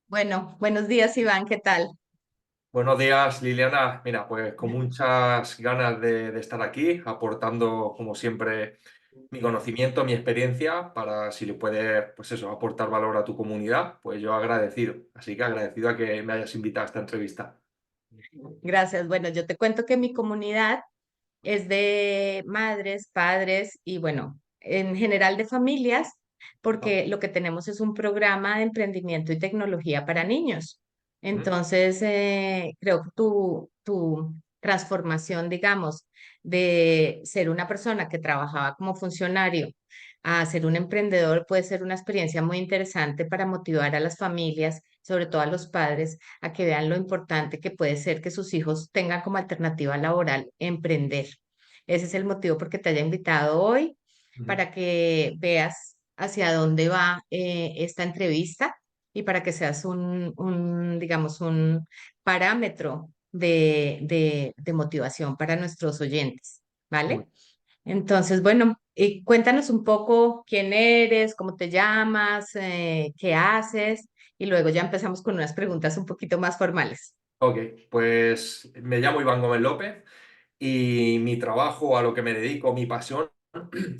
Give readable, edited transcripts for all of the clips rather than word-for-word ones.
Bueno, buenos días, Iván, ¿qué tal? Buenos días, Liliana. Mira, pues con muchas ganas de estar aquí, aportando, como siempre, mi conocimiento, mi experiencia, para si le puede, pues eso, aportar valor a tu comunidad, pues yo agradecido. Así que agradecido a que me hayas invitado a esta entrevista. Gracias. Bueno, yo te cuento que mi comunidad es de madres, padres y bueno, en general de familias, Ah, porque lo que tenemos es un programa de emprendimiento y tecnología para niños. ¿mm? Entonces, creo que tu transformación, digamos, de ser una persona que trabajaba como funcionario a ser un emprendedor puede ser una experiencia muy interesante para motivar a las familias, sobre todo a los padres, a que vean lo importante que puede ser que sus hijos tengan como alternativa laboral emprender. Ese es el motivo por que te haya invitado hoy, Ujú. para que veas hacia dónde va esta entrevista y para que seas digamos, un parámetro de motivación para nuestros oyentes, Muy ¿vale? Entonces, bueno, cuéntanos un poco quién eres, cómo te llamas, qué haces, y luego ya empezamos con unas preguntas un poquito más formales. Ok, pues me llamo Iván Gómez López y mi trabajo, a lo que me dedico, mi pasión,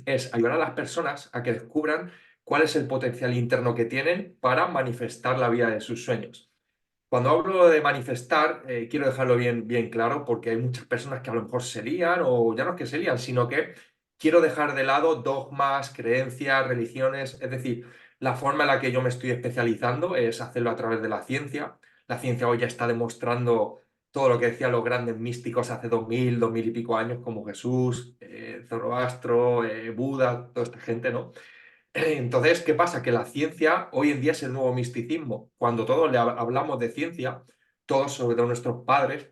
es ayudar a las personas a que descubran cuál es el potencial interno que tienen para manifestar la vida de sus sueños. Cuando hablo de manifestar, quiero dejarlo bien claro porque hay muchas personas que a lo mejor se lían o ya no es que se lían, sino que quiero dejar de lado dogmas, creencias, religiones, es decir, la forma en la que yo me estoy especializando es hacerlo a través de la ciencia. La ciencia hoy ya está demostrando todo lo que decían los grandes místicos hace 2000 y pico años, como Jesús, Zoroastro, Buda, toda esta gente, ¿no? Entonces, ¿qué pasa? Que la ciencia hoy en día es el nuevo misticismo. Cuando todos hablamos de ciencia, todos, sobre todo nuestros padres,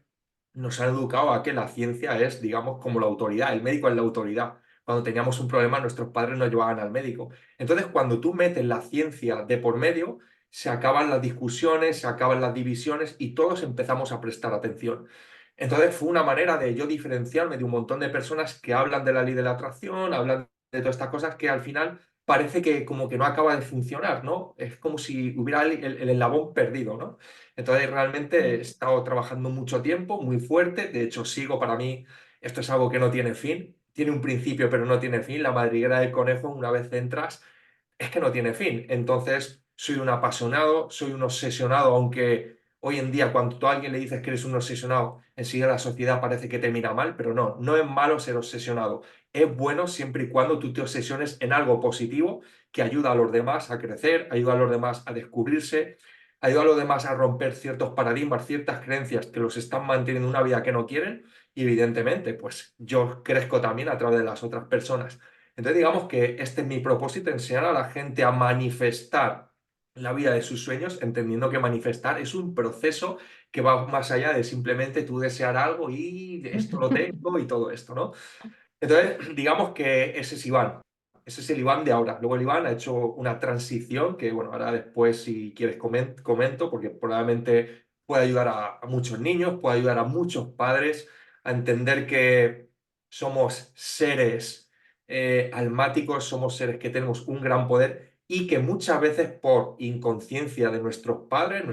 nos han educado a que la ciencia es, digamos, como la autoridad, el médico es la autoridad. Cuando teníamos un problema, nuestros padres nos llevaban al médico. Entonces, cuando tú metes la ciencia de por medio, se acaban las discusiones, se acaban las divisiones y todos empezamos a prestar atención. Entonces, fue una manera de yo diferenciarme de un montón de personas que hablan de la ley de la atracción, hablan de todas estas cosas que al final parece que como que no acaba de funcionar, ¿no? Es como si hubiera el eslabón perdido, ¿no? Entonces realmente he estado trabajando mucho tiempo, muy fuerte, de hecho sigo para mí, esto es algo que no tiene fin, tiene un principio pero no tiene fin, la madriguera del conejo, una vez entras, es que no tiene fin. Entonces, soy un apasionado, soy un obsesionado, aunque hoy en día cuando tú a alguien le dices que eres un obsesionado, enseguida la sociedad parece que te mira mal, pero no, no es malo ser obsesionado. Es bueno siempre y cuando tú te obsesiones en algo positivo que ayuda a los demás a crecer, ayuda a los demás a descubrirse, ayuda a los demás a romper ciertos paradigmas, ciertas creencias que los están manteniendo una vida que no quieren y evidentemente, pues yo crezco también a través de las otras personas. Entonces, digamos que este es mi propósito, enseñar a la gente a manifestar la vida de sus sueños, entendiendo que manifestar es un proceso que va más allá de simplemente tú desear algo y esto lo tengo y todo esto, ¿no? Entonces, digamos que ese es Iván, ese es el Iván de ahora. Luego el Iván ha hecho una transición que, bueno, ahora después, si quieres, comento, porque probablemente puede ayudar a muchos niños, puede ayudar a muchos padres a entender que somos seres almáticos, somos seres que tenemos un gran poder y que muchas veces por inconsciencia de nuestros padres,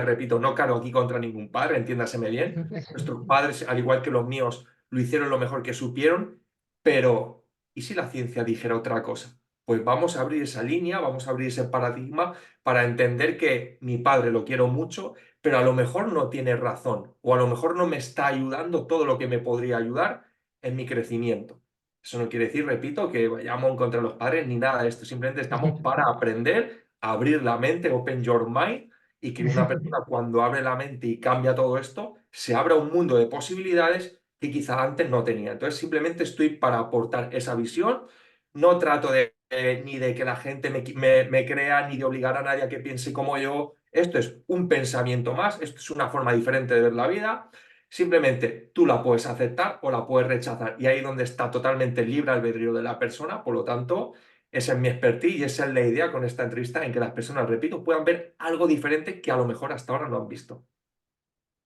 repito, no caro aquí contra ningún padre, entiéndaseme bien, nuestros padres, al igual que los míos, lo hicieron lo mejor que supieron, pero, ¿y si la ciencia dijera otra cosa? Pues vamos a abrir esa línea, vamos a abrir ese paradigma para entender que mi padre lo quiero mucho, pero a lo mejor no tiene razón, o a lo mejor no me está ayudando todo lo que me podría ayudar en mi crecimiento. Eso no quiere decir, repito, que vayamos en contra de los padres ni nada de esto, simplemente estamos para aprender, abrir la mente, open your mind, y que una persona cuando abre la mente y cambia todo esto, se abra un mundo de posibilidades que quizá antes no tenía. Entonces simplemente estoy para aportar esa visión, no trato ni de que la gente me crea, ni de obligar a nadie a que piense como yo. Esto es un pensamiento más, esto es una forma diferente de ver la vida. Simplemente tú la puedes aceptar o la puedes rechazar. Y ahí es donde está totalmente libre albedrío de la persona. Por lo tanto, esa es mi expertise y esa es la idea con esta entrevista, en que las personas, repito, puedan ver algo diferente que a lo mejor hasta ahora no han visto.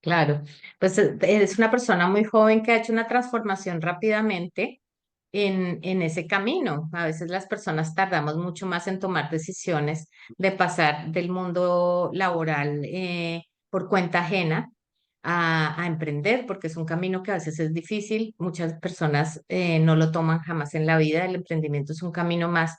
Claro, pues eres una persona muy joven que ha hecho una transformación rápidamente. en ese camino. A veces las personas tardamos mucho más en tomar decisiones de pasar del mundo laboral por cuenta ajena a emprender, porque es un camino que a veces es difícil. Muchas personas no lo toman jamás en la vida. El emprendimiento es un camino más,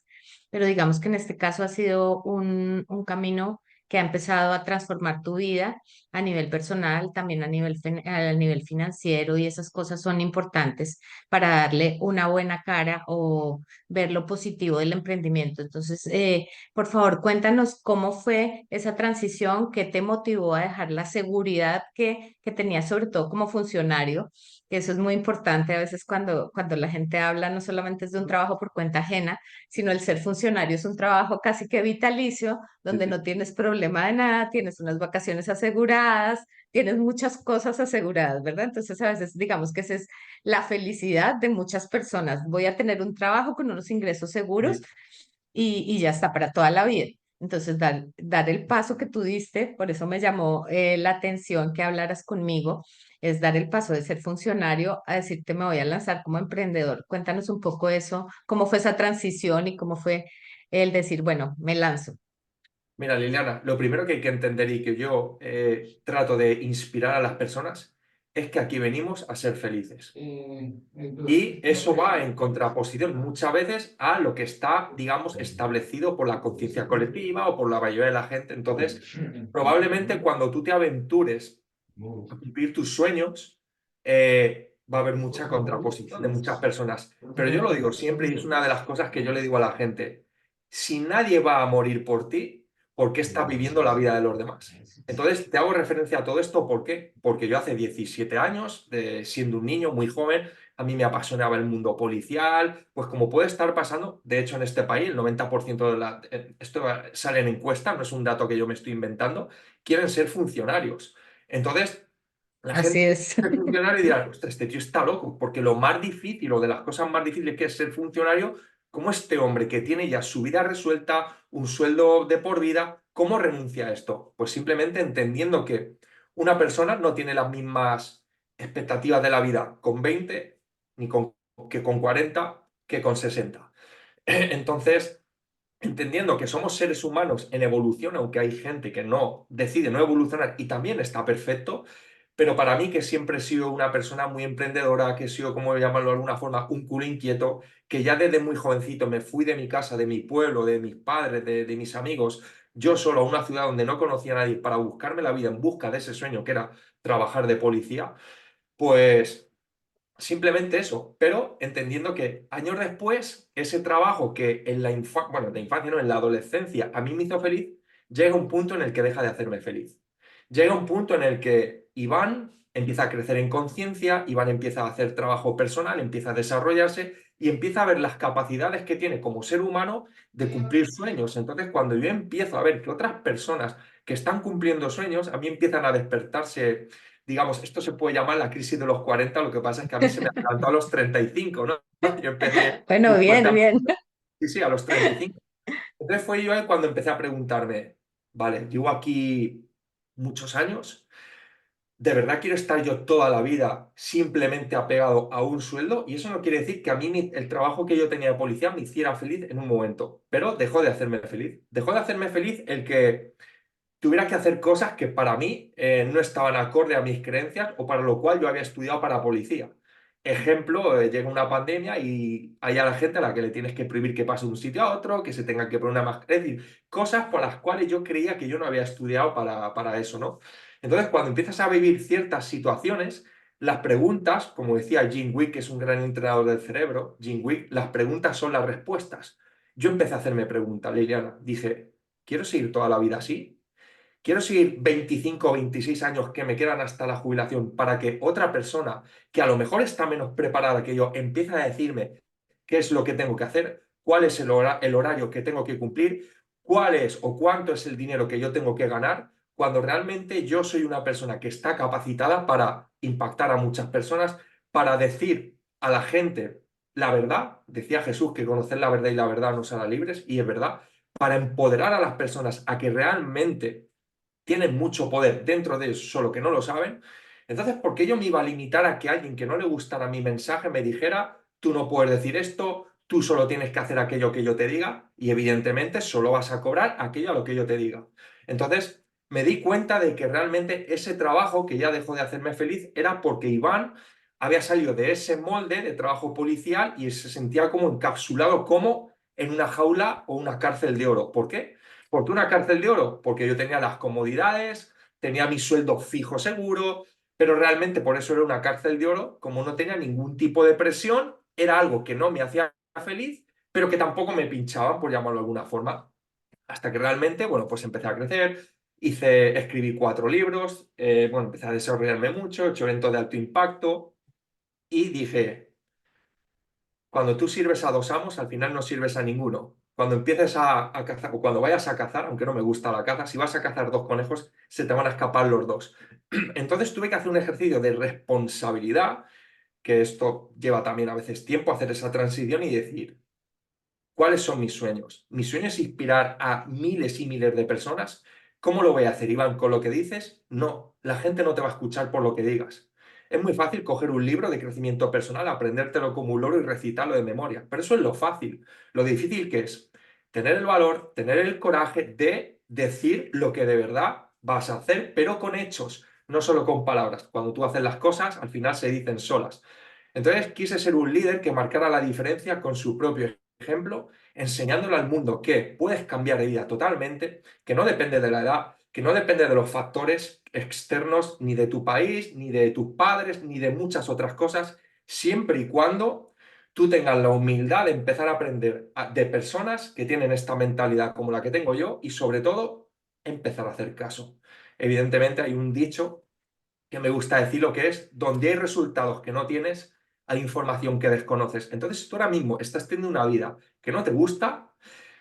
pero digamos que en este caso ha sido un camino que ha empezado a transformar tu vida a nivel personal, también a nivel financiero, y esas cosas son importantes para darle una buena cara o ver lo positivo del emprendimiento. Entonces, por favor, cuéntanos cómo fue esa transición, qué te motivó a dejar la seguridad que tenías, sobre todo como funcionario, que eso es muy importante a veces cuando la gente habla, no solamente es de un trabajo por cuenta ajena, sino el ser funcionario es un trabajo casi que vitalicio, Sí, donde sí. no tienes problema de nada, tienes unas vacaciones aseguradas, tienes muchas cosas aseguradas, ¿verdad? Entonces, a veces digamos que esa es la felicidad de muchas personas. Voy a tener un trabajo con unos ingresos seguros Sí. y ya está para toda la vida. Entonces, dar el paso que tú diste, por eso me llamó la atención que hablaras conmigo, es dar el paso de ser funcionario a decirte me voy a lanzar como emprendedor. Cuéntanos un poco eso, cómo fue esa transición y cómo fue el decir, bueno, me lanzo. Mira, Liliana, lo primero que hay que entender y que yo trato de inspirar a las personas es que aquí venimos a ser felices. Y eso va en contraposición muchas veces a lo que está, digamos, establecido por la conciencia colectiva o por la mayoría de la gente. Entonces, probablemente cuando tú te aventures a cumplir tus sueños, va a haber mucha contraposición de muchas personas. Pero yo lo digo siempre y es una de las cosas que yo le digo a la gente, si nadie va a morir por ti, ¿por qué estás viviendo la vida de los demás? Entonces, te hago referencia a todo esto, ¿por qué? Porque yo hace 17 años, siendo un niño muy joven, a mí me apasionaba el mundo policial, pues como puede estar pasando, de hecho en este país el 90% esto sale en encuesta, no es un dato que yo me estoy inventando, quieren ser funcionarios. Entonces, la Así gente es. es funcionario y dirá, ostras, este tío está loco, porque lo más difícil o de las cosas más difíciles que es ser funcionario, como este hombre que tiene ya su vida resuelta, un sueldo de por vida, ¿cómo renuncia a esto? Pues simplemente entendiendo que una persona no tiene las mismas expectativas de la vida con 20 ni que con 40 que con 60. Entonces, entendiendo que somos seres humanos en evolución, aunque hay gente que no decide no evolucionar y también está perfecto, pero para mí que siempre he sido una persona muy emprendedora, que he sido, como llamarlo de alguna forma, un culo inquieto, que ya desde muy jovencito me fui de mi casa, de mi pueblo, de mis padres, de mis amigos, yo solo a una ciudad donde no conocía a nadie para buscarme la vida en busca de ese sueño que era trabajar de policía, pues... Simplemente eso, pero entendiendo que años después, ese trabajo que en la infancia, bueno, en la infancia no, en la adolescencia a mí me hizo feliz, llega un punto en el que deja de hacerme feliz. Llega un punto en el que Iván empieza a crecer en conciencia, Iván empieza a hacer trabajo personal, empieza a desarrollarse y empieza a ver las capacidades que tiene como ser humano de cumplir sueños. Entonces, cuando yo empiezo a ver que otras personas que están cumpliendo sueños, a mí empiezan a despertarse, digamos, esto se puede llamar la crisis de los 40, lo que pasa es que a mí se me adelantó a los 35, ¿no? Yo empecé Bueno, muy bien, fuerte, bien. sí, sí, a los 35. Entonces fue yo ahí cuando empecé a preguntarme, vale, llevo aquí muchos años, ¿de verdad quiero estar yo toda la vida simplemente apegado a un sueldo? Y eso no quiere decir que a mí el trabajo que yo tenía de policía me hiciera feliz en un momento, pero dejó de hacerme feliz. Dejó de hacerme feliz el que tuviera que hacer cosas que para mí no estaban acorde a mis creencias o para lo cual yo había estudiado para policía. Ejemplo, llega una pandemia y hay a la gente a la que le tienes que prohibir que pase de un sitio a otro, que se tenga que poner una máscara, es decir, cosas por las cuales yo creía que yo no había estudiado para eso, ¿no? Entonces, cuando empiezas a vivir ciertas situaciones, las preguntas, como decía Jim Wick, que es un gran entrenador del cerebro, Jim Wick, las preguntas son las respuestas. Yo empecé a hacerme preguntas, Liliana. Dije, ¿quiero seguir toda la vida así? Quiero seguir 25 o 26 años que me quedan hasta la jubilación para que otra persona que a lo mejor está menos preparada que yo empiece a decirme qué es lo que tengo que hacer, cuál es el horario que tengo que cumplir, cuál es o cuánto es el dinero que yo tengo que ganar, cuando realmente yo soy una persona que está capacitada para impactar a muchas personas, para decir a la gente la verdad. Decía Jesús que conocer la verdad y la verdad nos hará libres, y es verdad, para empoderar a las personas a que realmente tienen mucho poder dentro de ellos, solo que no lo saben. Entonces, ¿por qué yo me iba a limitar a que alguien que no le gustara mi mensaje me dijera tú no puedes decir esto, tú solo tienes que hacer aquello que yo te diga y evidentemente solo vas a cobrar aquello a lo que yo te diga. Entonces me di cuenta de que realmente ese trabajo que ya dejó de hacerme feliz era porque Iván había salido de ese molde de trabajo policial y se sentía como encapsulado como en una jaula o una cárcel de oro. ¿Por qué? Porque una cárcel de oro, porque yo tenía las comodidades, tenía mi sueldo fijo seguro, pero realmente por eso era una cárcel de oro, como no tenía ningún tipo de presión, era algo que no me hacía feliz, pero que tampoco me pinchaban, por llamarlo de alguna forma. Hasta que realmente, bueno, pues empecé a crecer, escribí 4 libros, bueno, empecé a desarrollarme mucho, he hecho eventos de alto impacto y dije, cuando tú sirves a 2 amos, al final no sirves a ninguno. Cuando empieces a cazar, o cuando vayas a cazar, aunque no me gusta la caza, si vas a cazar 2 conejos, se te van a escapar los dos. Entonces tuve que hacer un ejercicio de responsabilidad, que esto lleva también a veces tiempo, hacer esa transición y decir, ¿cuáles son mis sueños? ¿Mi sueño es inspirar a miles y miles de personas? ¿Cómo lo voy a hacer, Iván? ¿Con lo que dices? No, la gente no te va a escuchar por lo que digas. Es muy fácil coger un libro de crecimiento personal, aprendértelo como un loro y recitarlo de memoria, pero eso es lo fácil. Lo difícil que es tener el valor, tener el coraje de decir lo que de verdad vas a hacer, pero con hechos, no solo con palabras. Cuando tú haces las cosas, al final se dicen solas. Entonces quise ser un líder que marcara la diferencia con su propio ejemplo, enseñándole al mundo que puedes cambiar de vida totalmente, que no depende de la edad, que no depende de los factores externos ni de tu país, ni de tus padres, ni de muchas otras cosas, siempre y cuando tú tengas la humildad de empezar a aprender de personas que tienen esta mentalidad como la que tengo yo y sobre todo empezar a hacer caso. Evidentemente hay un dicho que me gusta decir lo que es, donde hay resultados que no tienes, hay información que desconoces. Entonces, si tú ahora mismo estás teniendo una vida que no te gusta,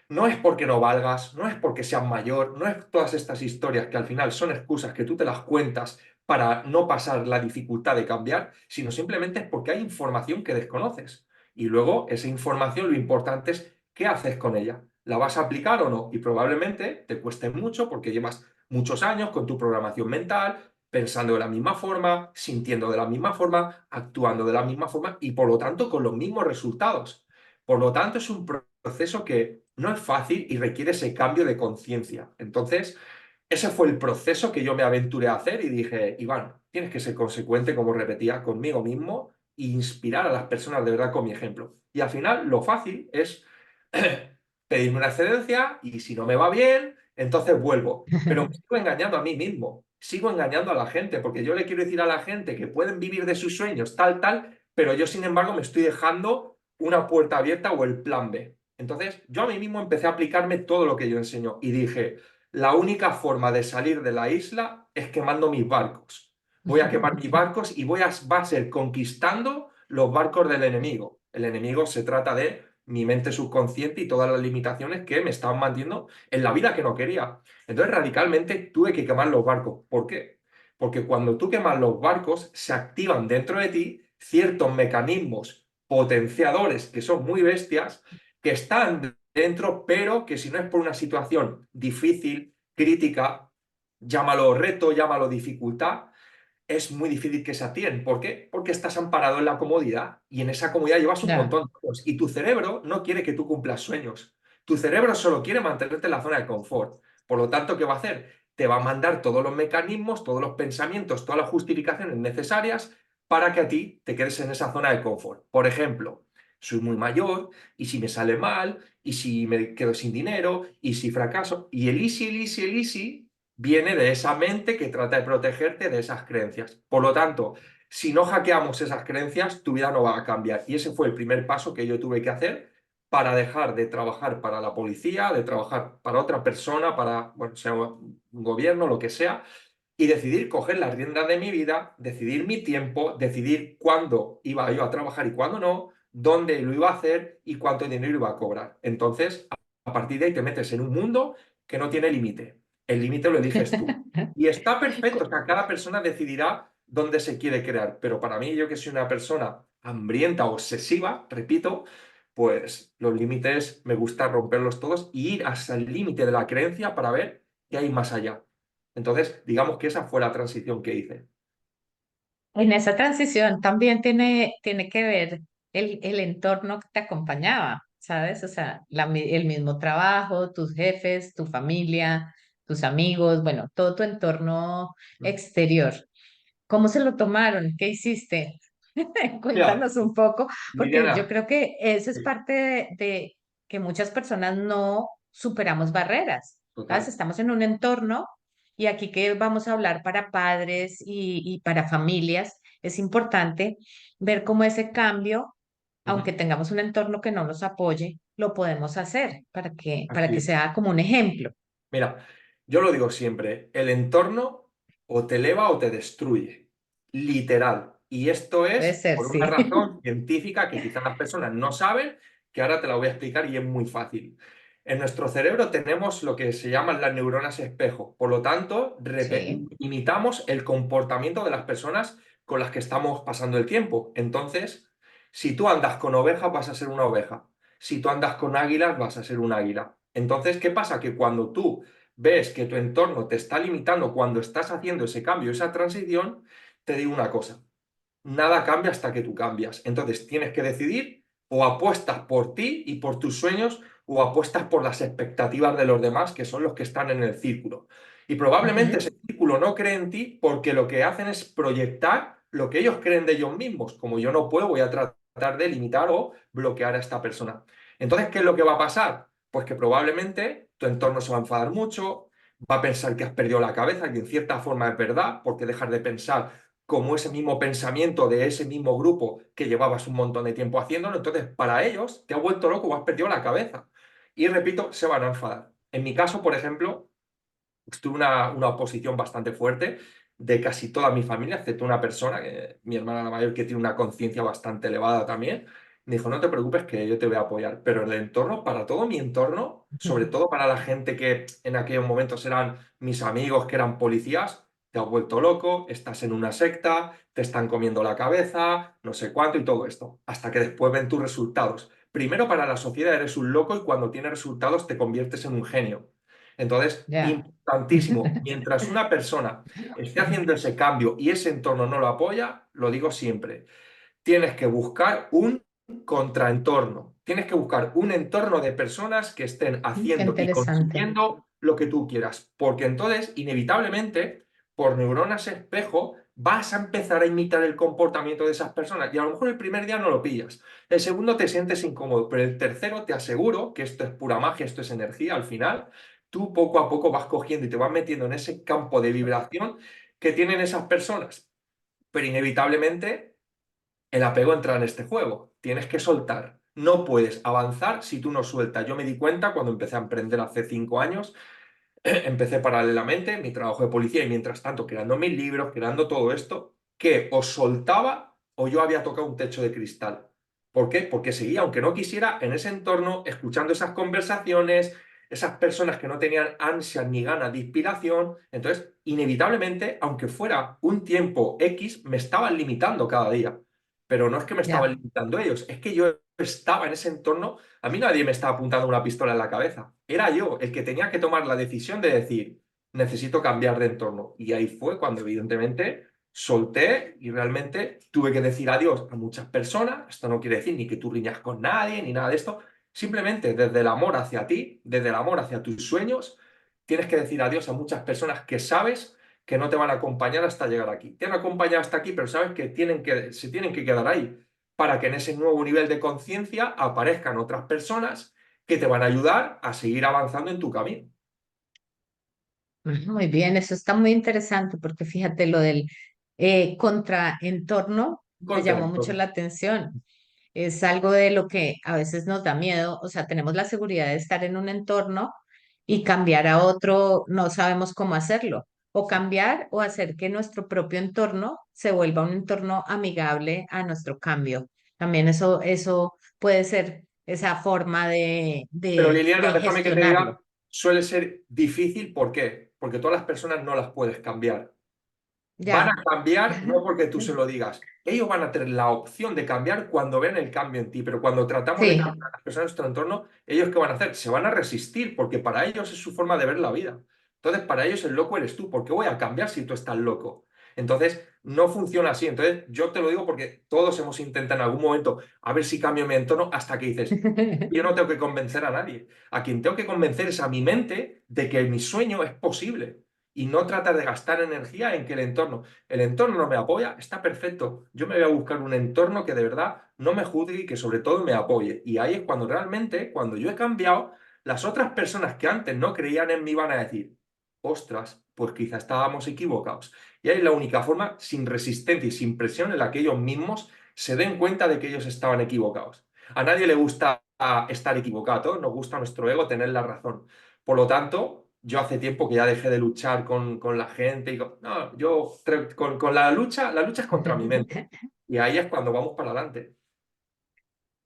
no es porque no valgas, no es porque seas mayor, no es todas estas historias que al final son excusas que tú te las cuentas para no pasar la dificultad de cambiar, sino simplemente es porque hay información que desconoces. Y luego esa información lo importante es qué haces con ella. ¿La vas a aplicar o no? Y probablemente te cueste mucho porque llevas muchos años con tu programación mental, pensando de la misma forma, sintiendo de la misma forma, actuando de la misma forma y por lo tanto con los mismos resultados. Por lo tanto, es un proceso que no es fácil y requiere ese cambio de conciencia. Entonces, ese fue el proceso que yo me aventuré a hacer y dije, Iván, tienes que ser consecuente, como repetía, conmigo mismo e inspirar a las personas de verdad con mi ejemplo. Y al final, lo fácil es pedirme una excedencia y si no me va bien, entonces vuelvo. Pero me sigo engañando a mí mismo, sigo engañando a la gente, porque yo le quiero decir a la gente que pueden vivir de sus sueños, tal, tal, pero yo, sin embargo, me estoy dejando una puerta abierta o el plan B. Entonces, yo a mí mismo empecé a aplicarme todo lo que yo enseño y dije, la única forma de salir de la isla es quemando mis barcos. Voy a quemar mis barcos y va a ser conquistando los barcos del enemigo. El enemigo se trata de mi mente subconsciente y todas las limitaciones que me estaban manteniendo en la vida que no quería. Entonces, radicalmente tuve que quemar los barcos. ¿Por qué? Porque cuando tú quemas los barcos, se activan dentro de ti ciertos mecanismos potenciadores que son muy bestias, que están dentro, pero que si no es por una situación difícil, crítica, llámalo reto, llámalo dificultad, es muy difícil que se atienen. ¿Por qué? Porque estás amparado en la comodidad y en esa comodidad llevas un Ya. montón de cosas. Y tu cerebro no quiere que tú cumplas sueños. Tu cerebro solo quiere mantenerte en la zona de confort. Por lo tanto, ¿qué va a hacer? Te va a mandar todos los mecanismos, todos los pensamientos, todas las justificaciones necesarias para que a ti te quedes en esa zona de confort. Por ejemplo, soy muy mayor y si me sale mal y si me quedo sin dinero y si fracaso. Y el easy viene de esa mente que trata de protegerte de esas creencias. Por lo tanto, si no hackeamos esas creencias, tu vida no va a cambiar. Y ese fue el primer paso que yo tuve que hacer para dejar de trabajar para la policía, de trabajar para otra persona, para, bueno, sea un gobierno, lo que sea, y decidir coger las riendas de mi vida, decidir mi tiempo, decidir cuándo iba yo a trabajar y cuándo no, dónde lo iba a hacer y cuánto dinero iba a cobrar. Entonces, a partir de ahí te metes en un mundo que no tiene límite. El límite lo eliges tú. Y está perfecto, o sea, cada persona decidirá dónde se quiere crear. Pero para mí, yo que soy una persona hambrienta, obsesiva, repito, pues los límites me gusta romperlos todos y ir hasta el límite de la creencia para ver qué hay más allá. Entonces, digamos que esa fue la transición que hice. En esa transición también tiene que ver el entorno que te acompañaba, ¿sabes? O sea, el mismo trabajo, tus jefes, tu familia, tus amigos, bueno, todo tu entorno exterior. ¿Cómo se lo tomaron? ¿Qué hiciste? Mira, Cuéntanos un poco, porque yo Liliana, creo que eso es sí, parte de que muchas personas no superamos barreras, ¿sabes? total. Estamos en un entorno y aquí que vamos a hablar para padres y para familias, es importante ver cómo ese cambio, Ujú. aunque tengamos un entorno que no nos apoye, lo podemos hacer para Así que es. sea como un ejemplo. Mira, yo lo digo siempre, el entorno o te eleva o te destruye, literal. Y esto Puede es ser, por una sí. razón científica que quizás las personas no saben, que ahora te la voy a explicar y es muy fácil. En nuestro cerebro tenemos lo que se llaman las neuronas espejo. Por lo tanto, Sí. imitamos el comportamiento de las personas con las que estamos pasando el tiempo. Entonces, si tú andas con ovejas, vas a ser una oveja. Si tú andas con águilas, vas a ser un águila. Entonces, ¿qué pasa? Que cuando tú ves que tu entorno te está limitando, cuando estás haciendo ese cambio, esa transición, te digo una cosa, nada cambia hasta que tú cambias. Entonces, tienes que decidir o apuestas por ti y por tus sueños o apuestas por las expectativas de los demás, que son los que están en el círculo. Y probablemente Ujú. ese círculo no cree en ti porque lo que hacen es proyectar lo que ellos creen de ellos mismos. Como yo no puedo, voy a tratar de limitar o bloquear a esta persona. Entonces, ¿qué es lo que va a pasar? Pues que probablemente tu entorno se va a enfadar mucho, va a pensar que has perdido la cabeza, que en cierta forma es verdad, porque dejas de pensar como ese mismo pensamiento de ese mismo grupo que llevabas un montón de tiempo haciéndolo. Entonces, para ellos, te has vuelto loco o has perdido la cabeza. Y repito, se van a enfadar. En mi caso, por ejemplo, pues tuve una oposición bastante fuerte de casi toda mi familia, excepto una persona, mi hermana la mayor, que tiene una conciencia bastante elevada también. Me dijo, no te preocupes que yo te voy a apoyar. Pero el entorno, para todo mi entorno, sobre todo para la gente que en aquellos momentos eran mis amigos, que eran policías, te has vuelto loco, estás en una secta, te están comiendo la cabeza, no sé cuánto y todo esto. Hasta que después ven tus resultados. Primero, para la sociedad eres un loco y cuando tienes resultados te conviertes en un genio. Entonces, Ya. importantísimo, mientras una persona esté haciendo ese cambio y ese entorno no lo apoya, lo digo siempre, tienes que buscar un contraentorno, tienes que buscar un entorno de personas que estén Qué haciendo y interesante. consiguiendo lo que tú quieras, porque entonces, inevitablemente, por neuronas espejo, vas a empezar a imitar el comportamiento de esas personas y a lo mejor el primer día no lo pillas, el segundo te sientes incómodo, pero el tercero te aseguro que esto es pura magia, esto es energía al final, tú poco a poco vas cogiendo y te vas metiendo en ese campo de vibración que tienen esas personas, pero inevitablemente el apego entra en este juego. Tienes que soltar. No puedes avanzar si tú no sueltas. Yo me di cuenta cuando empecé a emprender hace 5 años, empecé paralelamente mi trabajo de policía y mientras tanto creando mis libros, creando todo esto, que o soltaba o yo había tocado un techo de cristal. ¿Por qué? Porque seguía, aunque no quisiera, en ese entorno, escuchando esas conversaciones, esas personas que no tenían ansias ni ganas de inspiración. Entonces, inevitablemente, aunque fuera un tiempo X, me estaban limitando cada día. Pero no es que me estaban Ya. limitando ellos, es que yo estaba en ese entorno, a mí nadie me estaba apuntando una pistola en la cabeza. Era yo el que tenía que tomar la decisión de decir, necesito cambiar de entorno. Y ahí fue cuando evidentemente solté y realmente tuve que decir adiós a muchas personas. Esto no quiere decir ni que tú riñas con nadie ni nada de esto. Simplemente desde el amor hacia ti, desde el amor hacia tus sueños, tienes que decir adiós a muchas personas que sabes que no te van a acompañar hasta llegar aquí. Te han acompañado hasta aquí, pero sabes que, se tienen que quedar ahí para que en ese nuevo nivel de conciencia aparezcan otras personas que te van a ayudar a seguir avanzando en tu camino. Muy bien, eso está muy interesante porque fíjate lo del contraentorno me llamó mucho Contraentorno. la atención. Es algo de lo que a veces nos da miedo, o sea, tenemos la seguridad de estar en un entorno y cambiar a otro, no sabemos cómo hacerlo, o cambiar o hacer que nuestro propio entorno se vuelva un entorno amigable a nuestro cambio. También eso puede ser esa forma Pero Liliana, de déjame que te gestionarlo. diga, suele ser difícil, ¿por qué? Porque todas las personas no las puedes cambiar. Van Ya. a cambiar no porque tú se lo digas. Ellos van a tener la opción de cambiar cuando ven el cambio en ti, pero cuando tratamos de Sí. cambiar a las personas de nuestro entorno, ¿ellos qué van a hacer? Se van a resistir porque para ellos es su forma de ver la vida. Entonces, para ellos el loco eres tú. ¿Por qué voy a cambiar si tú estás loco? Entonces, no funciona así. Entonces, yo te lo digo porque todos hemos intentado en algún momento a ver si cambio mi entorno hasta que dices, yo no tengo que convencer a nadie. A quien tengo que convencer es a mi mente de que mi sueño es posible y no tratar de gastar energía en que el entorno no me apoya, está perfecto. Yo me voy a buscar un entorno que de verdad no me juzgue y que sobre todo me apoye. Y ahí es cuando realmente, cuando yo he cambiado, las otras personas que antes no creían en mí van a decir, ostras, pues quizá estábamos equivocados. Y ahí es la única forma, sin resistencia y sin presión, en la que ellos mismos se den cuenta de que ellos estaban equivocados. A nadie le gusta estar equivocado, nos gusta nuestro ego tener la razón. Por lo tanto, yo hace tiempo que ya dejé de luchar con la gente y no, con la lucha es contra mi mente. Y ahí es cuando vamos para adelante.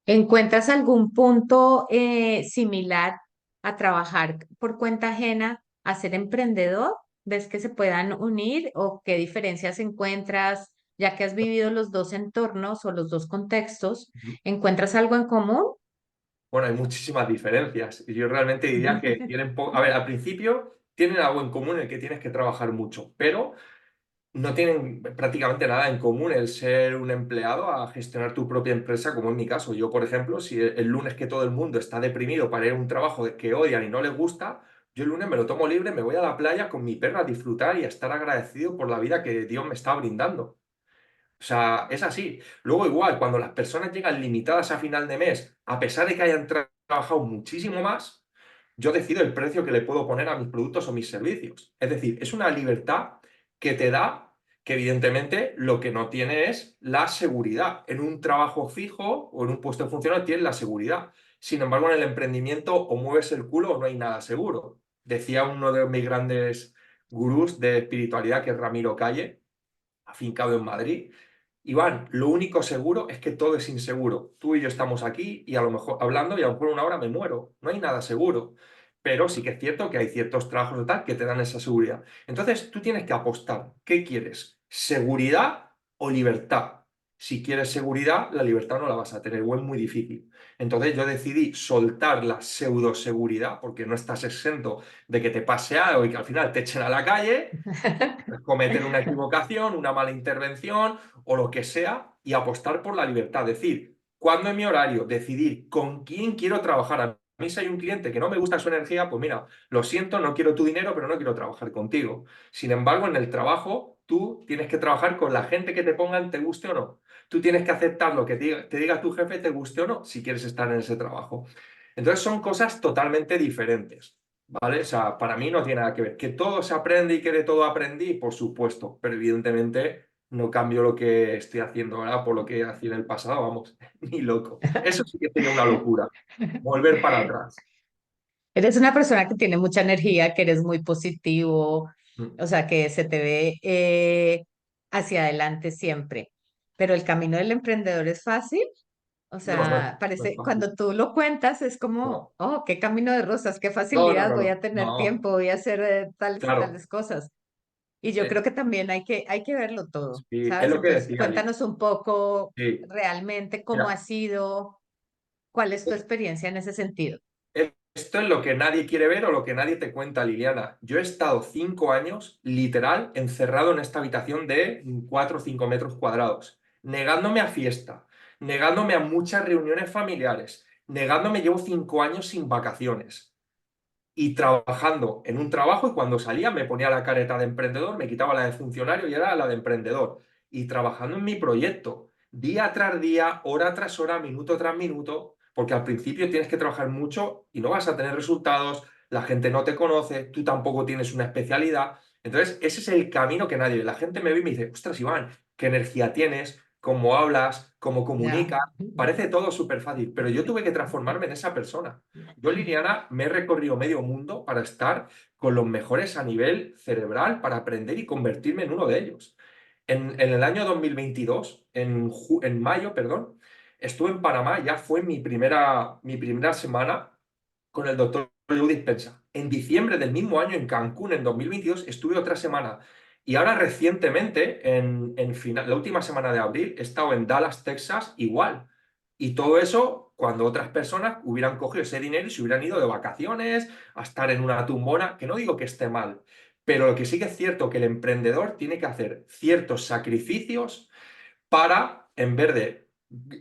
¿Encuentras algún punto similar a trabajar por cuenta ajena a ser emprendedor? ¿Ves que se puedan unir o qué diferencias encuentras, ya que has vivido los dos entornos o los dos contextos? ¿Encuentras algo en común? Bueno, hay muchísimas diferencias. Y yo realmente diría que tienen a ver, al principio tienen algo en común en el que tienes que trabajar mucho, pero no tienen prácticamente nada en común el ser un empleado a gestionar tu propia empresa, como en mi caso. Yo, por ejemplo, si el lunes que todo el mundo está deprimido para ir a un trabajo que odian y no les gusta, yo el lunes me lo tomo libre, me voy a la playa con mi perro a disfrutar y a estar agradecido por la vida que Dios me está brindando. O sea, es así. Luego igual, cuando las personas llegan limitadas a final de mes, a pesar de que hayan trabajado muchísimo más, yo decido el precio que le puedo poner a mis productos o mis servicios. Es decir, es una libertad que te da, que evidentemente lo que no tiene es la seguridad. En un trabajo fijo o en un puesto de funcionario tienes la seguridad. Sin embargo, en el emprendimiento o mueves el culo o no hay nada seguro. Decía uno de mis grandes gurús de espiritualidad, que es Ramiro Calle, afincado en Madrid. Iván, lo único seguro es que todo es inseguro. Tú y yo estamos aquí y a lo mejor hablando y a lo mejor una hora me muero. No hay nada seguro. Pero sí que es cierto que hay ciertos trabajos o tal que te dan esa seguridad. Entonces tú tienes que apostar. ¿Qué quieres? ¿Seguridad o libertad? Si quieres seguridad, la libertad no la vas a tener o es muy difícil. Entonces yo decidí soltar la pseudoseguridad porque no estás exento de que te pase algo y que al final te echen a la calle, cometer una equivocación, una mala intervención o lo que sea y apostar por la libertad. Decir, cuándo es mi horario, decidir con quién quiero trabajar. A mí si hay un cliente que no me gusta su energía, pues mira, lo siento, no quiero tu dinero, pero no quiero trabajar contigo. Sin embargo, en el trabajo, tú tienes que trabajar con la gente que te pongan, te guste o no. Tú tienes que aceptar lo que te diga tu jefe, te guste o no, si quieres estar en ese trabajo. Entonces son cosas totalmente diferentes. ¿Vale? O sea, para mí no tiene nada que ver. Que todo se aprende y que de todo aprendí, por supuesto, pero evidentemente no cambio lo que estoy haciendo ahora por lo que hacía en el pasado, vamos, ni loco. Eso sí que sería una locura, volver para atrás. Eres una persona que tiene mucha energía, que eres muy positivo, Mm. o sea, que se te ve hacia adelante siempre. Pero el camino del emprendedor es fácil. O No, sea, no es parece, fácil. cuando tú lo cuentas, es como, No, oh, qué camino de rosas, qué no, no, facilidad, no, voy a no, tener no, tiempo, voy a hacer tales y claro. tales cosas. Y yo Eh, creo que también hay que verlo todo, sí, es ¿sabes? lo que Entonces, decía Ali. cuéntanos un poco Sí, realmente cómo ha mira, sido, cuál es tu experiencia en ese sentido. esto es lo que nadie quiere ver o lo que nadie te cuenta, Liliana. Yo he estado 5 años, literal, encerrado en esta habitación de 4 o 5 metros cuadrados, negándome a fiesta, negándome a muchas reuniones familiares, negándome, llevo 5 años sin vacaciones y trabajando en un trabajo y cuando salía me ponía la careta de emprendedor, me quitaba la de funcionario y era la de emprendedor. Y trabajando en mi proyecto, día tras día, hora tras hora, minuto tras minuto, porque al principio tienes que trabajar mucho y no vas a tener resultados, la gente no te conoce, tú tampoco tienes una especialidad. Entonces, ese es el camino que nadie ve. La gente me ve y me dice, ostras, Iván, qué energía tienes, cómo hablas, cómo Ya. comunicas. Parece todo súper fácil, pero yo tuve que transformarme en esa persona. Yo, Liliana, me he recorrido medio mundo para estar con los mejores a nivel cerebral, para aprender y convertirme en uno de ellos. En el año 2022, en mayo, perdón, estuve en Panamá, ya fue mi primera semana con el doctor Joe Dispensa. En diciembre del mismo año, en Cancún, en 2022, estuve otra semana. Y ahora recientemente, la última semana de abril, he estado en Dallas, Texas, igual. Y todo eso cuando otras personas hubieran cogido ese dinero y se hubieran ido de vacaciones a estar en una tumbona, que no digo que esté mal, Pero lo que sí que es cierto que el emprendedor tiene que hacer ciertos sacrificios para, en vez de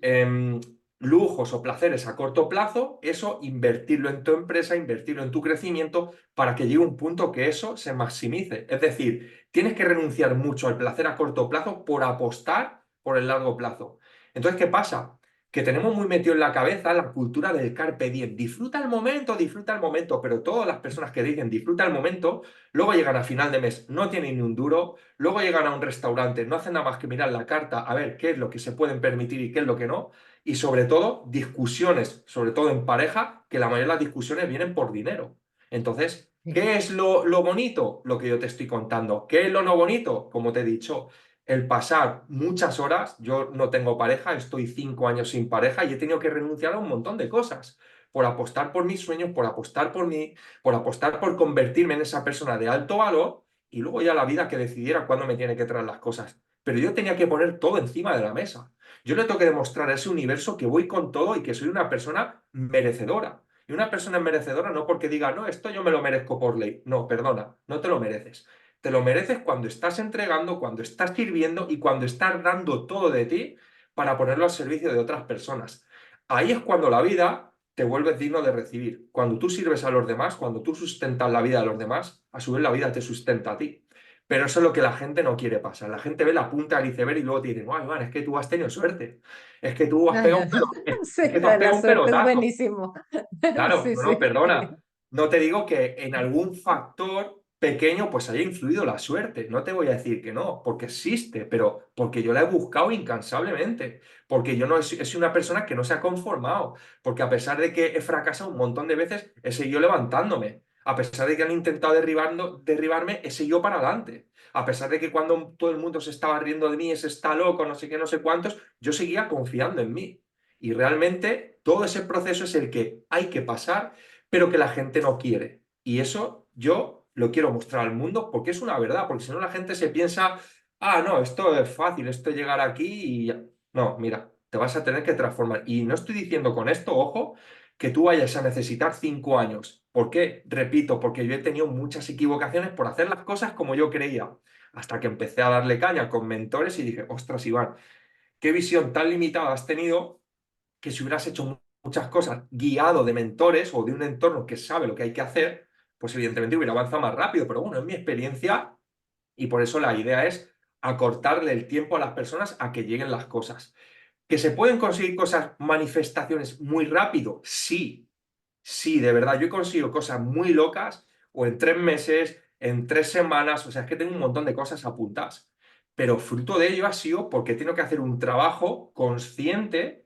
em, lujos o placeres a corto plazo, eso invertirlo en tu empresa, invertirlo en tu crecimiento para que llegue un punto que eso se maximice. Es decir, tienes que renunciar mucho al placer a corto plazo por apostar por el largo plazo. Entonces, ¿qué pasa? Que tenemos muy metido en la cabeza la cultura del carpe diem. Disfruta el momento, pero todas las personas que dicen disfruta el momento, luego llegan a final de mes, no tienen ni un duro. Luego llegan a un restaurante, no hacen nada más que mirar la carta a ver qué es lo que se pueden permitir y qué es lo que no. Y sobre todo, discusiones, sobre todo en pareja, que la mayoría de las discusiones vienen por dinero. Entonces, Sí. ¿qué es lo bonito? Lo que yo te estoy contando. ¿Qué es lo no bonito? Como te he dicho, el pasar muchas horas, yo no tengo pareja, estoy 5 años sin pareja y he tenido que renunciar a un montón de cosas por apostar por mis sueños, por apostar por mí, por apostar por convertirme en esa persona de alto valor y luego ya la vida que decidiera cuándo me tiene que traer las cosas. Pero yo tenía que poner todo encima de la mesa. Yo le tengo que demostrar a ese universo que voy con todo y que soy una persona merecedora. Y una persona merecedora no porque diga, no, esto yo me lo merezco por ley. No, perdona, no te lo mereces. Te lo mereces cuando estás entregando, cuando estás sirviendo y cuando estás dando todo de ti para ponerlo al servicio de otras personas. Ahí es cuando la vida te vuelves digno de recibir. Cuando tú sirves a los demás, cuando tú sustentas la vida de los demás, a su vez la vida te sustenta a ti. Pero eso es lo que la gente no quiere pasar. La gente ve la punta del iceberg y luego te dicen, "Guay, man, es que tú has tenido suerte. Es que tú has pegado un es Sí, que tú lo has de la pegado un suerte es pelotazo". buenísimo. Claro, Sí, no, no, sí. perdona. No te digo que en algún factor pequeño pues haya influido la suerte. No te voy a decir que no, porque existe, pero porque yo la he buscado incansablemente. Porque yo no he sido una persona que no se ha conformado. Porque a pesar de que he fracasado un montón de veces, he seguido levantándome. A pesar de que han intentado derribarme, he seguido para adelante. A pesar de que cuando todo el mundo se estaba riendo de mí, ese está loco, no sé qué, no sé cuántos, yo seguía confiando en mí. Y realmente todo ese proceso es el que hay que pasar, pero que la gente no quiere. Y eso yo lo quiero mostrar al mundo porque es una verdad, porque si no la gente se piensa, ah, no, esto es fácil, esto es llegar aquí y ya. No, mira, te vas a tener que transformar. Y no estoy diciendo con esto, ojo, que tú vayas a necesitar 5 años. ¿Por qué? Repito, porque yo he tenido muchas equivocaciones por hacer las cosas como yo creía, hasta que empecé a darle caña con mentores y dije, ostras, Iván, qué visión tan limitada has tenido que si hubieras hecho muchas cosas guiado de mentores o de un entorno que sabe lo que hay que hacer, pues evidentemente hubiera avanzado más rápido. Pero bueno, es mi experiencia y por eso la idea es acortarle el tiempo a las personas a que lleguen las cosas. ¿Que se pueden conseguir cosas, manifestaciones muy rápido? Sí, sí, de verdad. Yo he conseguido cosas muy locas o en 3 meses, en 3 semanas, o sea, es que tengo un montón de cosas apuntadas. Pero fruto de ello ha sido porque tengo que hacer un trabajo consciente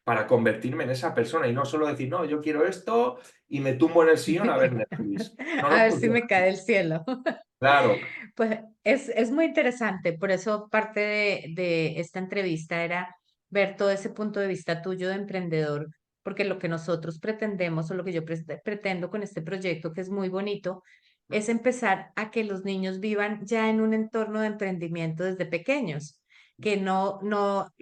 para convertirme en esa persona y no solo decir, no, yo quiero esto y me tumbo en el sillón a ver Netflix. No, A no ver si funciona me cae así. del cielo. Claro, Pues es muy interesante, por eso parte de esta entrevista era ver todo ese punto de vista tuyo de emprendedor, porque lo que nosotros pretendemos o lo que yo pretendo con este proyecto, que es muy bonito, es empezar a que los niños vivan ya en un entorno de emprendimiento desde pequeños, que no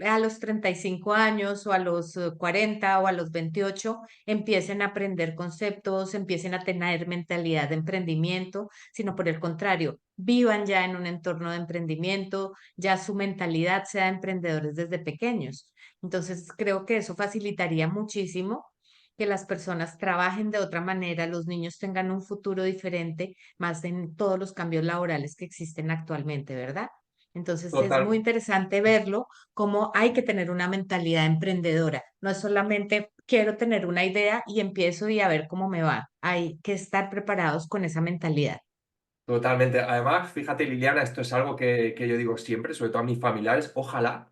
a los 35 años o a los 40 o a los 28 empiecen a aprender conceptos, empiecen a tener mentalidad de emprendimiento, sino por el contrario, vivan ya en un entorno de emprendimiento, ya su mentalidad sea de emprendedores desde pequeños. Entonces, creo que eso facilitaría muchísimo que las personas trabajen de otra manera, los niños tengan un futuro diferente, más en todos los cambios laborales que existen actualmente, ¿verdad? Entonces es muy total. interesante verlo como hay que tener una mentalidad emprendedora. No es solamente quiero tener una idea y empiezo y a ver cómo me va. Hay que estar preparados con esa mentalidad. Totalmente. Además, fíjate, Liliana, esto es algo que yo digo siempre, sobre todo a mis familiares, ojalá,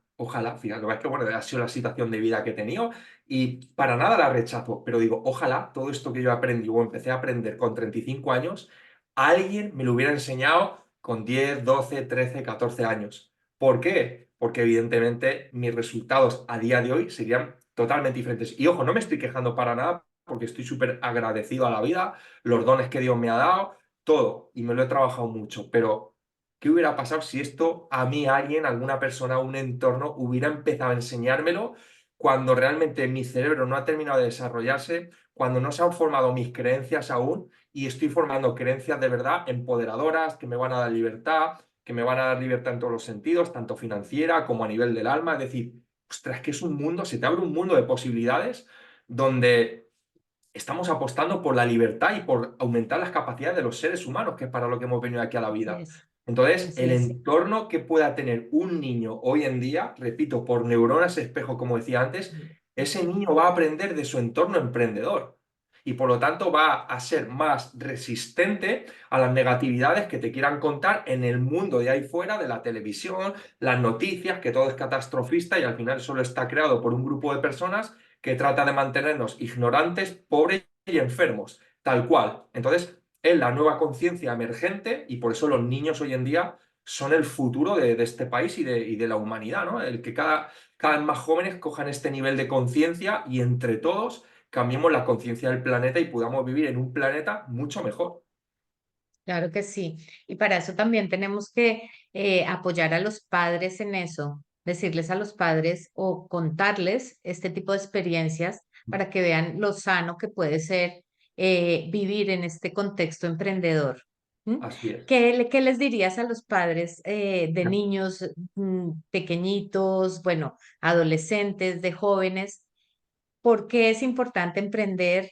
fíjate, lo que es que bueno, ha sido la situación de vida que he tenido y para nada la rechazo, pero digo, ojalá todo esto que yo aprendí o empecé a aprender con 35 años, alguien me lo hubiera enseñado con 10, 12, 13, 14 años. ¿Por qué? Porque evidentemente mis resultados a día de hoy serían totalmente diferentes. Y ojo, no me estoy quejando para nada porque estoy súper agradecido a la vida, los dones que Dios me ha dado todo y me lo he trabajado mucho, pero ¿qué hubiera pasado si esto a mí alguien, alguna persona, un entorno hubiera empezado a enseñármelo cuando realmente mi cerebro no ha terminado de desarrollarse, cuando no se han formado mis creencias aún y estoy formando creencias de verdad empoderadoras que me van a dar libertad, que me van a dar libertad en todos los sentidos, tanto financiera como a nivel del alma. Es decir, ostras, que es un mundo, se te abre un mundo de posibilidades donde estamos apostando por la libertad y por aumentar las capacidades de los seres humanos, que es para lo que hemos venido aquí a la vida. Es, Entonces, así el es. entorno que pueda tener un niño hoy en día, repito, por neuronas espejo, como decía antes, ese niño va a aprender de su entorno emprendedor y por lo tanto va a ser más resistente a las negatividades que te quieran contar en el mundo de ahí fuera, de la televisión, las noticias, que todo es catastrofista y al final solo está creado por un grupo de personas que trata de mantenernos ignorantes, pobres y enfermos, tal cual. Entonces, es la nueva conciencia emergente y por eso los niños hoy en día son el futuro de este país y de la humanidad, ¿no? El que cada vez más jóvenes cojan este nivel de conciencia y entre todos cambiemos la conciencia del planeta y podamos vivir en un planeta mucho mejor. Claro que sí. Y para eso también tenemos que apoyar a los padres en eso, decirles a los padres o contarles este tipo de experiencias para que vean lo sano que puede ser vivir en este contexto emprendedor. ¿Mm? Así es. ¿Qué les dirías a los padres de niños pequeñitos, bueno, adolescentes, de jóvenes? ¿Por qué es importante emprender?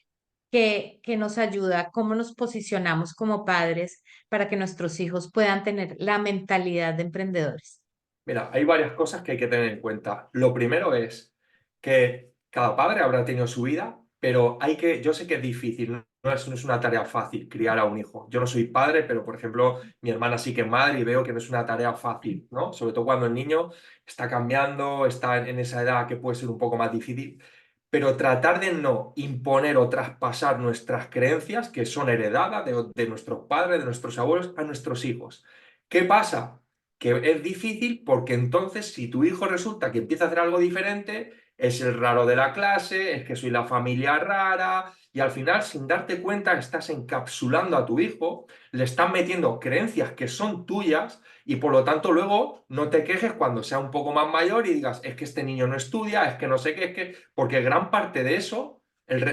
¿Qué nos ayuda? ¿Cómo nos posicionamos como padres para que nuestros hijos puedan tener la mentalidad de emprendedores? Mira, hay varias cosas que hay que tener en cuenta. Lo primero es que cada padre habrá tenido su vida, pero yo sé que es difícil, no es una tarea fácil criar a un hijo. Yo no soy padre, pero por ejemplo, mi hermana sí que es madre y veo que no es una tarea fácil, ¿no? Sobre todo cuando el niño está cambiando, está en esa edad que puede ser un poco más difícil. Pero tratar de no imponer o traspasar nuestras creencias, que son heredadas de nuestros padres, de nuestros abuelos, a nuestros hijos. ¿Qué pasa? Que es difícil porque entonces si tu hijo resulta que empieza a hacer algo diferente, es el raro de la clase, es que soy la familia rara y al final sin darte cuenta estás encapsulando a tu hijo, le estás metiendo creencias que son tuyas y por lo tanto luego no te quejes cuando sea un poco más mayor y digas, es que este niño no estudia, es que no sé qué, es que... Porque gran parte de eso,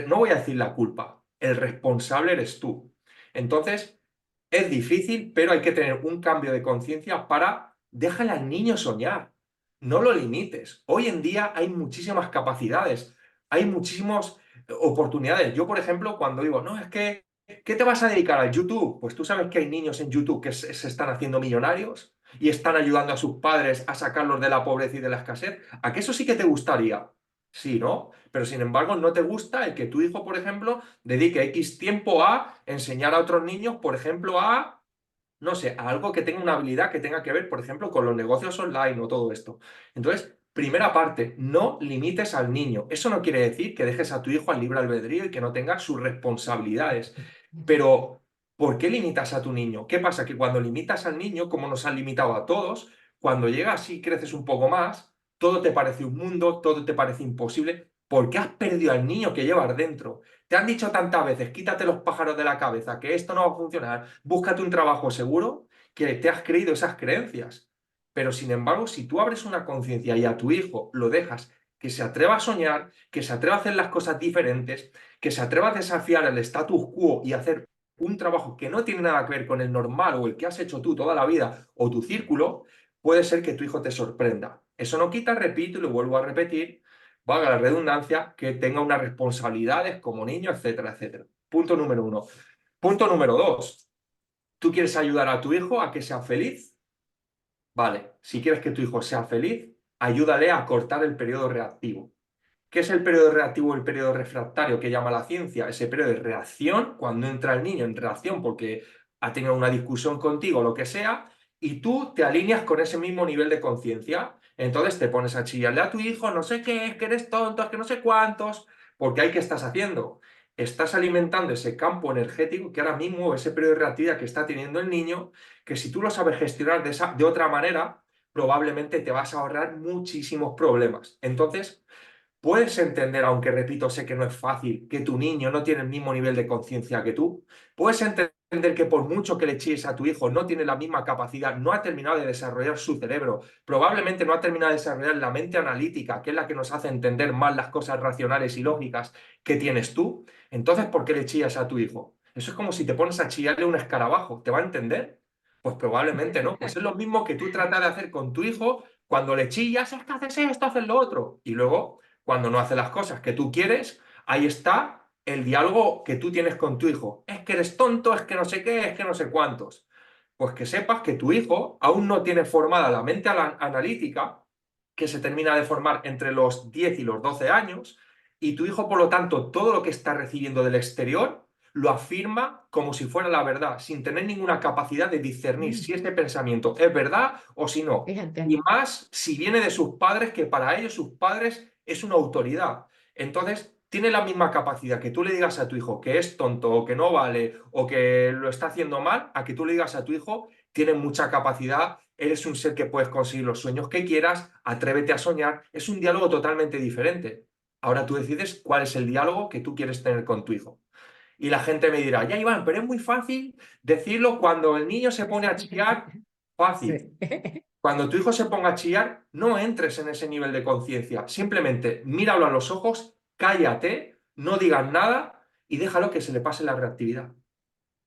no voy a decir la culpa, el responsable eres tú. Entonces, es difícil, pero hay que tener un cambio de conciencia para déjale al niño soñar. No lo limites. Hoy en día hay muchísimas capacidades, hay muchísimas oportunidades. Yo, por ejemplo, cuando digo, no, es que, ¿qué te vas a dedicar al YouTube? Pues tú sabes que hay niños en YouTube que se están haciendo millonarios y están ayudando a sus padres a sacarlos de la pobreza y de la escasez. ¿A que eso sí que te gustaría? Sí, ¿no? Pero sin embargo, no te gusta el que tu hijo, por ejemplo, dedique X tiempo a enseñar a otros niños, por ejemplo, a, no sé, a algo que tenga una habilidad que tenga que ver, por ejemplo, con los negocios online o todo esto. Entonces, primera parte, no limites al niño. Eso no quiere decir que dejes a tu hijo al libre albedrío y que no tenga sus responsabilidades. Pero, ¿por qué limitas a tu niño? ¿Qué pasa? Que cuando limitas al niño, como nos han limitado a todos, cuando llegas y creces un poco más, todo te parece un mundo, todo te parece imposible, porque has perdido al niño que llevas dentro. Te han dicho tantas veces, quítate los pájaros de la cabeza, que esto no va a funcionar, búscate un trabajo seguro, que te has creído esas creencias. Pero sin embargo, si tú abres una conciencia y a tu hijo lo dejas que se atreva a soñar, que se atreva a hacer las cosas diferentes, que se atreva a desafiar el status quo y hacer un trabajo que no tiene nada que ver con el normal o el que has hecho tú toda la vida o tu círculo, puede ser que tu hijo te sorprenda. Eso no quita, repito y lo vuelvo a repetir, valga la redundancia, que tenga unas responsabilidades como niño, etcétera, etcétera. Punto número uno. Punto número dos. ¿Tú quieres ayudar a tu hijo a que sea feliz? Vale, si quieres que tu hijo sea feliz, ayúdale a cortar el periodo reactivo. ¿Qué es el periodo reactivo o el periodo refractario que llama la ciencia? Ese periodo de reacción, cuando entra el niño en reacción porque ha tenido una discusión contigo o lo que sea, y tú te alineas con ese mismo nivel de conciencia. Entonces te pones a chillarle a tu hijo, no sé qué, es que eres tonto, es que no sé cuántos, porque ahí, ¿qué estás haciendo? Estás alimentando ese campo energético que ahora mismo, ese periodo de reactividad que está teniendo el niño, que si tú lo sabes gestionar de otra manera, probablemente te vas a ahorrar muchísimos problemas. Entonces, puedes entender, aunque repito, sé que no es fácil, que tu niño no tiene el mismo nivel de conciencia que tú. Puedes entender entender que por mucho que le chilles a tu hijo, no tiene la misma capacidad, no ha terminado de desarrollar su cerebro, probablemente no ha terminado de desarrollar la mente analítica, que es la que nos hace entender más las cosas racionales y lógicas que tienes tú. Entonces, ¿por qué le chillas a tu hijo? Eso es como si te pones a chillarle a un escarabajo. ¿Te va a entender? Pues probablemente no. Pues es lo mismo que tú tratas de hacer con tu hijo cuando le chillas, es que haces esto, haces lo otro. Y luego, cuando no hace las cosas que tú quieres, ahí está el diálogo que tú tienes con tu hijo. Es que eres tonto, es que no sé qué, es que no sé cuántos. Pues que sepas que tu hijo aún no tiene formada la mente analítica, que se termina de formar entre los 10 y los 12 años, y tu hijo, por lo tanto, todo lo que está recibiendo del exterior lo afirma como si fuera la verdad, sin tener ninguna capacidad de discernir Mm, si este pensamiento es verdad o si no. fíjate, Y más si viene de sus padres, que para ellos sus padres es una autoridad. Entonces, tiene la misma capacidad que tú le digas a tu hijo que es tonto o que no vale o que lo está haciendo mal, a que tú le digas a tu hijo, tiene mucha capacidad, eres un ser que puedes conseguir los sueños que quieras, atrévete a soñar. Es un diálogo totalmente diferente. Ahora tú decides cuál es el diálogo que tú quieres tener con tu hijo. Y la gente me dirá, ya Iván, pero es muy fácil decirlo cuando el niño se pone a chillar. Fácil. sí. Cuando tu hijo se ponga a chillar, no entres en ese nivel de conciencia. Simplemente míralo a los ojos, cállate, no digas nada y déjalo que se le pase la reactividad.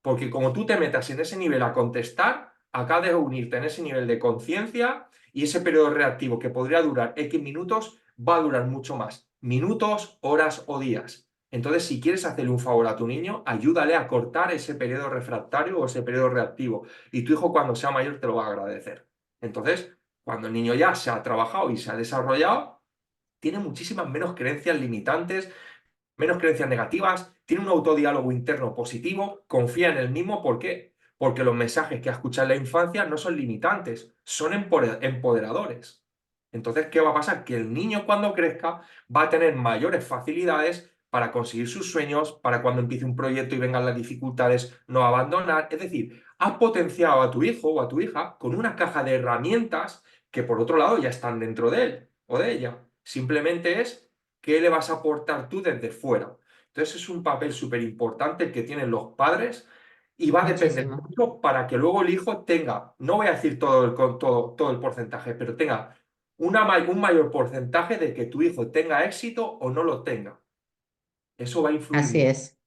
Porque como tú te metas en ese nivel a contestar, acabas de unirte en ese nivel de conciencia y ese periodo reactivo que podría durar X minutos va a durar mucho más. Minutos, horas o días. Entonces, si quieres hacerle un favor a tu niño, ayúdale a cortar ese periodo refractario o ese periodo reactivo. Y tu hijo, cuando sea mayor, te lo va a agradecer. Entonces, cuando el niño ya se ha trabajado y se ha desarrollado, tiene muchísimas menos creencias limitantes, menos creencias negativas, tiene un autodiálogo interno positivo, confía en él mismo. ¿Por qué? Porque los mensajes que ha escuchado en la infancia no son limitantes, son empoderadores. Entonces, ¿qué va a pasar? Que el niño cuando crezca va a tener mayores facilidades para conseguir sus sueños, para cuando empiece un proyecto y vengan las dificultades, no abandonar. Es decir, has potenciado a tu hijo o a tu hija con una caja de herramientas que por otro lado ya están dentro de él o de ella. Simplemente es qué le vas a aportar tú desde fuera. Entonces es un papel súper importante el que tienen los padres y va a depender Muchísimo. mucho para que luego el hijo tenga, no voy a decir todo el porcentaje, pero tenga un mayor porcentaje de que tu hijo tenga éxito o no lo tenga. Eso va a influir Así mucho. es.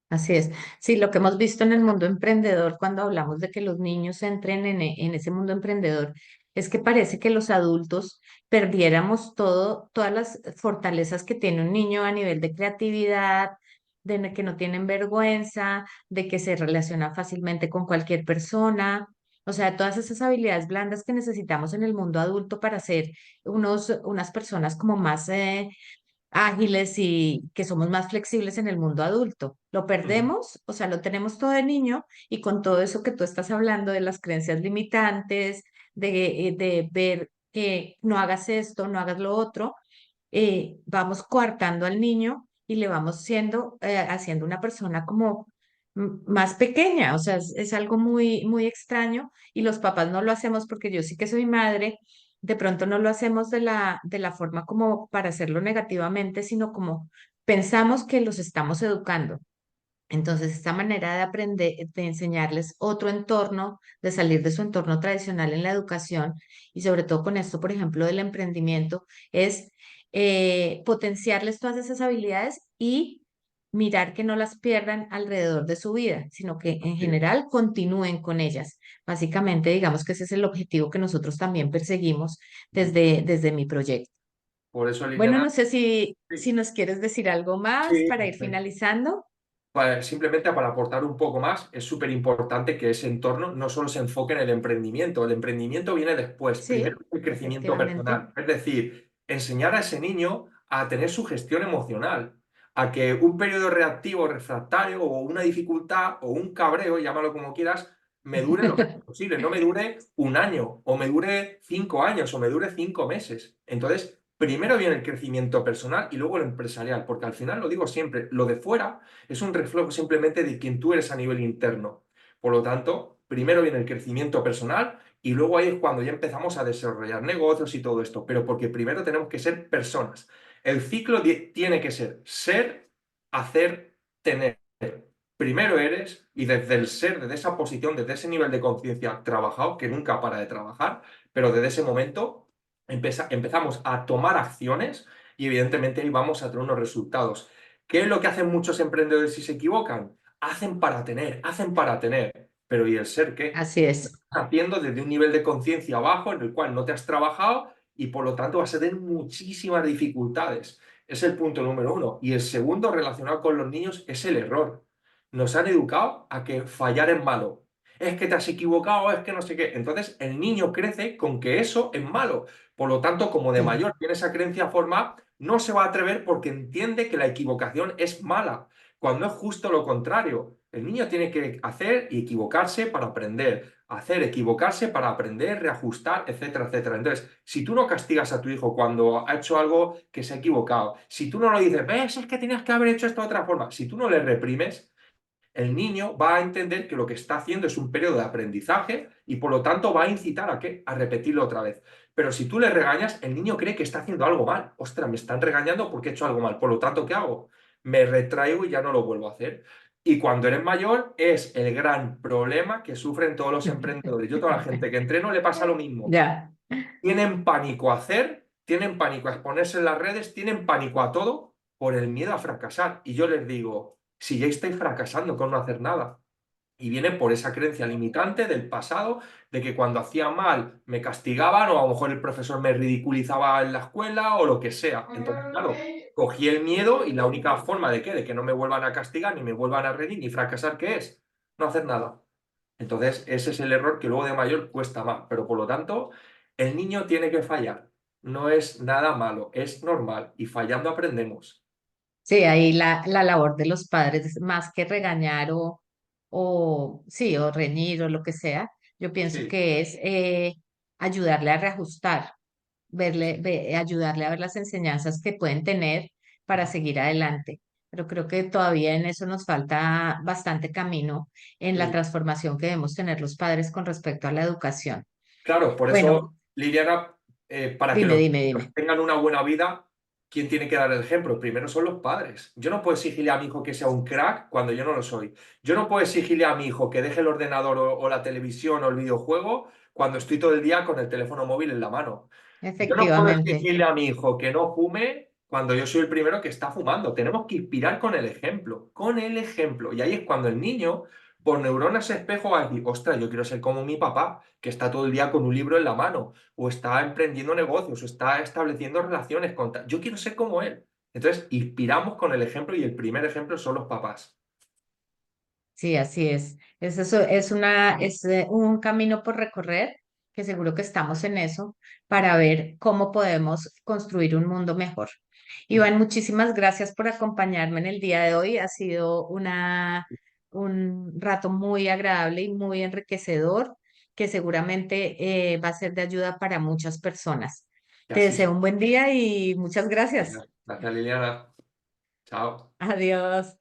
Así es. Sí, lo que hemos visto en el mundo emprendedor cuando hablamos de que los niños entren en ese mundo emprendedor es que parece que los adultos perdiéramos todas las fortalezas que tiene un niño a nivel de creatividad, que no tienen vergüenza, de que se relaciona fácilmente con cualquier persona. O sea, todas esas habilidades blandas que necesitamos en el mundo adulto para ser unas personas como más ágiles y que somos más flexibles en el mundo adulto. Lo Ujú. perdemos, o sea, lo tenemos todo de niño y con todo eso que tú estás hablando de las creencias limitantes, de ver que no hagas esto, no hagas lo otro, vamos coartando al niño y le vamos haciendo una persona como más pequeña, o sea, es algo muy, muy extraño y los papás no lo hacemos porque yo sí que soy madre, de pronto no lo hacemos de la forma como para hacerlo negativamente, sino como pensamos que los estamos educando. Entonces, esta manera de aprender, de enseñarles otro entorno, de salir de su entorno tradicional en la educación y sobre todo con esto, por ejemplo, del emprendimiento, es potenciarles todas esas habilidades y mirar que no las pierdan alrededor de su vida, sino que en Sí. general continúen con ellas. Básicamente, digamos que ese es el objetivo que nosotros también perseguimos Ujú. desde mi proyecto. Por eso, Bueno, Liliana, no sé si sí, nos quieres decir algo más sí, para ir finalizando. simplemente para aportar un poco más, es súper importante que ese entorno no solo se enfoque en el emprendimiento. El emprendimiento viene después. Primero Sí, el crecimiento efectivamente. personal. Es decir, enseñar a ese niño a tener su gestión emocional, a que un periodo reactivo, refractario o una dificultad o un cabreo, llámalo como quieras, me dure lo menos posible. No me dure un año o me dure 5 años o me dure 5 meses. Entonces, primero viene el crecimiento personal y luego el empresarial, porque al final lo digo siempre, lo de fuera es un reflejo simplemente de quien tú eres a nivel interno. Por lo tanto, primero viene el crecimiento personal y luego ahí es cuando ya empezamos a desarrollar negocios y todo esto, pero porque primero tenemos que ser personas. El ciclo tiene que ser, hacer, tener. primero eres y desde el ser, desde esa posición, desde ese nivel de conciencia trabajado, que nunca para de trabajar, pero desde ese momento empezamos a tomar acciones y evidentemente ahí vamos a tener unos resultados. ¿Qué es lo que hacen muchos emprendedores si se equivocan? Hacen para tener, pero ¿y el ser qué? Así es. Haciendo desde un nivel de conciencia bajo en el cual no te has trabajado y por lo tanto vas a tener muchísimas dificultades. Es el punto número uno. Y el segundo relacionado con los niños es el error. Nos han educado a que fallar es malo. Es que te has equivocado, es que no sé qué. Entonces el niño crece con que eso es malo. Por lo tanto, como de Sí. mayor tiene esa creencia formada, no se va a atrever porque entiende que la equivocación es mala, cuando es justo lo contrario. El niño tiene que hacer y equivocarse para aprender, hacer, equivocarse para aprender, reajustar, etcétera, etcétera. Entonces, si tú no castigas a tu hijo cuando ha hecho algo que se ha equivocado, si tú no lo dices, ves, es que tenías que haber hecho esto de otra forma, si tú no le reprimes, el niño va a entender que lo que está haciendo es un periodo de aprendizaje y por lo tanto va a incitar a qué? A repetirlo otra vez. Pero si tú le regañas, el niño cree que está haciendo algo mal. Ostras, me están regañando porque he hecho algo mal. Por lo tanto, ¿qué hago? Me retraigo y ya no lo vuelvo a hacer. Y cuando eres mayor es el gran problema que sufren todos los emprendedores. Yo, toda la gente que entreno le pasa lo mismo. Ya. Tienen pánico a hacer, tienen pánico a exponerse en las redes, tienen pánico a todo por el miedo a fracasar. Y yo les digo, si ya estáis fracasando con no hacer nada. Y viene por esa creencia limitante del pasado, de que cuando hacía mal me castigaban o a lo mejor el profesor me ridiculizaba en la escuela o lo que sea. Entonces, claro, cogí el miedo y la única forma de qué, de que no me vuelvan a castigar, ni me vuelvan a reñir, ni fracasar, ¿qué es? No hacer nada. Entonces, ese es el error que luego de mayor cuesta más. Pero por lo tanto, el niño tiene que fallar. No es nada malo, es normal. Y fallando aprendemos. Sí, ahí la labor de los padres, más que regañar sí, o reñir o lo que sea, yo pienso Sí, que es ayudarle a reajustar, ayudarle a ver las enseñanzas que pueden tener para seguir adelante. Pero creo que todavía en eso nos falta bastante camino en la sí. transformación que debemos tener los padres con respecto a la educación. Claro, por Bueno, eso, Liliana, para que dime, los dime, niños dime. tengan una buena vida, ¿quién tiene que dar el ejemplo? Primero son los padres. Yo no puedo exigirle a mi hijo que sea un crack cuando yo no lo soy. Yo no puedo exigirle a mi hijo que deje el ordenador o la televisión o el videojuego cuando estoy todo el día con el teléfono móvil en la mano. Yo no puedo Efectivamente. exigirle a mi hijo que no fume cuando yo soy el primero que está fumando. Tenemos que inspirar con el ejemplo, con el ejemplo. Y ahí es cuando el niño, por neuronas espejo, va a decir, ostras, yo quiero ser como mi papá, que está todo el día con un libro en la mano, o está emprendiendo negocios, o está estableciendo relaciones con... Yo quiero ser como él. Entonces, inspiramos con el ejemplo y el primer ejemplo son los papás. Sí, así es. Es un camino por recorrer que seguro que estamos en eso para ver cómo podemos construir un mundo mejor. Iván, muchísimas gracias por acompañarme en el día de hoy. Ha sido un rato muy agradable y muy enriquecedor que seguramente va a ser de ayuda para muchas personas. Y Te así deseo sea. un buen día y muchas gracias. Gracias, Liliana. Chao. Adiós.